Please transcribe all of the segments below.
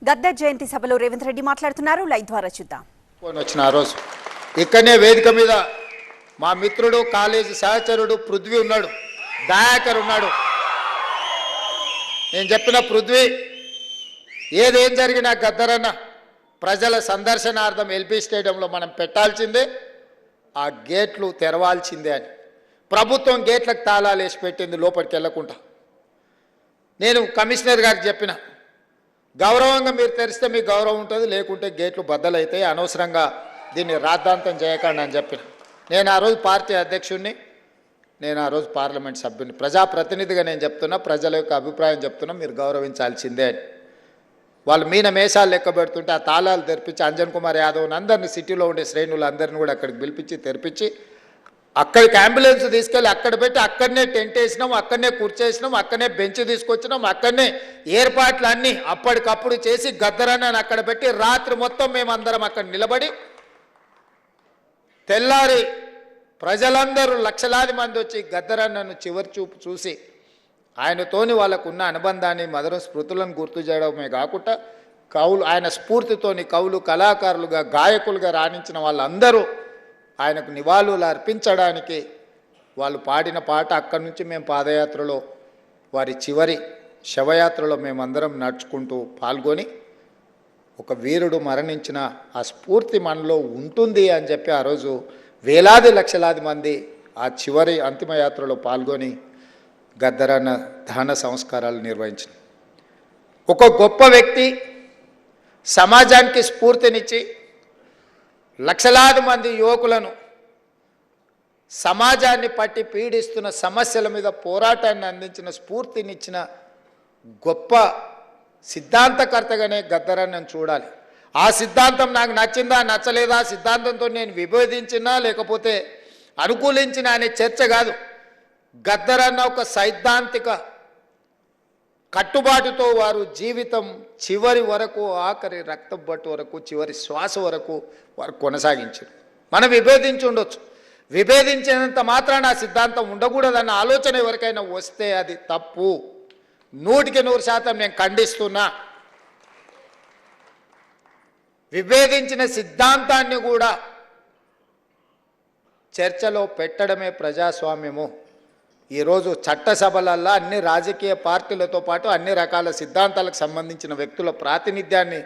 గద్దర్ జయంతి సభలో రేవంత్ రెడ్డి మాట్లాడుతున్నారు. లైవ్ ద్వారా చూద్దాం. వచ్చిన ఆ రోజు ఇక్కడనే వేదిక మీద మా మిత్రుడు కాలేజీ సహచరుడు పృథ్వీ ఉన్నాడు, దయాకర్ ఉన్నాడు. నేను చెప్పిన పృథ్వీ, ఏదేం జరిగినా గద్దరన్న ప్రజల సందర్శనార్థం ఎల్బీ స్టేడియంలో మనం పెట్టాల్సిందే, ఆ గేట్లు తెరవాల్సిందే అని. ప్రభుత్వం గేట్లకు తాళాలు వేసి పెట్టింది లోపలికి వెళ్ళకుండా. నేను కమిషనర్ గారికి చెప్పిన, గౌరవంగా మీరు తెరిస్తే మీకు గౌరవం ఉంటుంది, లేకుంటే గేట్లు బద్దలైతాయి, అనవసరంగా దీన్ని రాద్ధాంతం చేయకండి అని చెప్పిన. నేను ఆ రోజు పార్టీ అధ్యక్షుడిని, నేను ఆ రోజు పార్లమెంట్ సభ్యుని, ప్రజాప్రతినిధిగా నేను చెప్తున్నా, ప్రజల యొక్క అభిప్రాయం చెప్తున్నా, మీరు గౌరవించాల్సిందే అని. వాళ్ళు మీన మేషాలు లెక్క పెడుతుంటే ఆ తాళాలు తెరిపించి అంజన్ కుమార్ యాదవ్ని అందరినీ, సిటీలో ఉండే శ్రేణులు అందరినీ కూడా అక్కడికి పిలిపించి తెరిపించి అక్కడికి అంబులెన్స్ తీసుకెళ్ళి అక్కడ పెట్టి అక్కడనే టెంట్ వేసినాం, అక్కడనే కూర్చేసినాం, అక్కడనే బెంచ్ తీసుకొచ్చినాం, అక్కడనే ఏర్పాట్లు అన్నీ అప్పటికప్పుడు చేసి గద్దరన్నని అక్కడ పెట్టి రాత్రి మొత్తం మేమందరం అక్కడ నిలబడి తెల్లారి ప్రజలందరూ లక్షలాది మంది వచ్చి గద్దరన్నను చివరి చూపు చూసి ఆయనతోని వాళ్ళకున్న అనుబంధాన్ని, మధుర స్మృతులను గుర్తు చేయడమే కాకుండా కవులు ఆయన స్ఫూర్తితోని కవులు, కళాకారులుగా, గాయకులుగా రాణించిన వాళ్ళందరూ ఆయనకు నివాళులు అర్పించడానికి వాళ్ళు పాడిన పాట అక్కడి నుంచి మేము పాదయాత్రలో వారి చివరి శవయాత్రలో మేమందరం నడుచుకుంటూ పాల్గొని ఒక వీరుడు మరణించిన ఆ స్ఫూర్తి మనలో ఉంటుంది అని చెప్పి ఆ రోజు వేలాది లక్షలాది మంది ఆ చివరి అంతిమయాత్రలో పాల్గొని గద్దరన్న దహన సంస్కారాలు నిర్వహించిన ఒక గొప్ప వ్యక్తి, సమాజానికి స్ఫూర్తినిచ్చి లక్షలాది మంది యువకులను సమాజాన్ని పట్టి పీడిస్తున్న సమస్యల మీద పోరాటాన్ని అందించిన, స్ఫూర్తినిచ్చిన గొప్ప సిద్ధాంతకర్తగానే గద్దరన్నను చూడాలి. ఆ సిద్ధాంతం నాకు నచ్చిందా నచ్చలేదా, సిద్ధాంతంతో నేను విభేదించినా లేకపోతే అనుకూలించినా అనే చర్చ కాదు. గద్దరన్న ఒక సైద్ధాంతిక కట్టుబాటుతో వారు జీవితం చివరి వరకు, ఆఖరి రక్తబొట్టు వరకు, చివరి శ్వాస వరకు వారు కొనసాగించారు. మనం విభేదించి ఉండొచ్చు, విభేదించినంత మాత్రాన ఆ సిద్ధాంతం ఉండకూడదన్న ఆలోచన ఎవరికైనా వస్తే అది తప్పు. 100% నేను ఖండిస్తున్నా. విభేదించిన సిద్ధాంతాన్ని కూడా చర్చలో పెట్టడమే ప్రజాస్వామ్యము. ఈరోజు చట్టసభలల్లో అన్ని రాజకీయ పార్టీలతో పాటు అన్ని రకాల సిద్ధాంతాలకు సంబంధించిన వ్యక్తుల ప్రాతినిధ్యాన్ని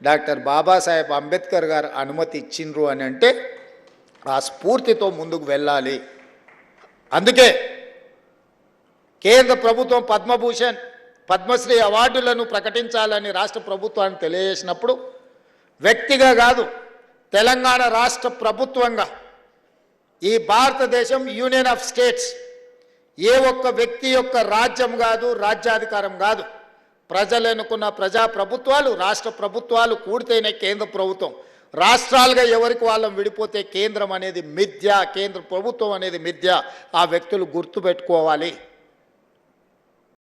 డాక్టర్ బాబాసాహెబ్ అంబేద్కర్ గారు అనుమతి ఇచ్చిండ్రు అని అంటే ఆ స్ఫూర్తితో ముందుకు వెళ్ళాలి. అందుకే కేంద్ర ప్రభుత్వం పద్మభూషణ్, పద్మశ్రీ అవార్డులను ప్రకటించాలని రాష్ట్ర ప్రభుత్వాన్ని తెలియజేసినప్పుడు వ్యక్తిగా కాదు, తెలంగాణ రాష్ట్ర ప్రభుత్వంగా ఈ భారతదేశం యూనియన్ ఆఫ్ స్టేట్స్ ఏ ఒక్క వ్యక్తి యొక్క రాజ్యం కాదు, రాజ్యాధికారం కాదు. ప్రజలు ఎన్నుకున్న ప్రజాప్రభుత్వాలు, రాష్ట్ర ప్రభుత్వాలు కూడితేనే కేంద్ర ప్రభుత్వం. రాష్ట్రాలుగా ఎవరికి వాళ్ళం విడిపోతే కేంద్రం అనేది మిథ్య, కేంద్ర ప్రభుత్వం అనేది మిథ్య. ఆ వ్యక్తులు గుర్తుపెట్టుకోవాలి.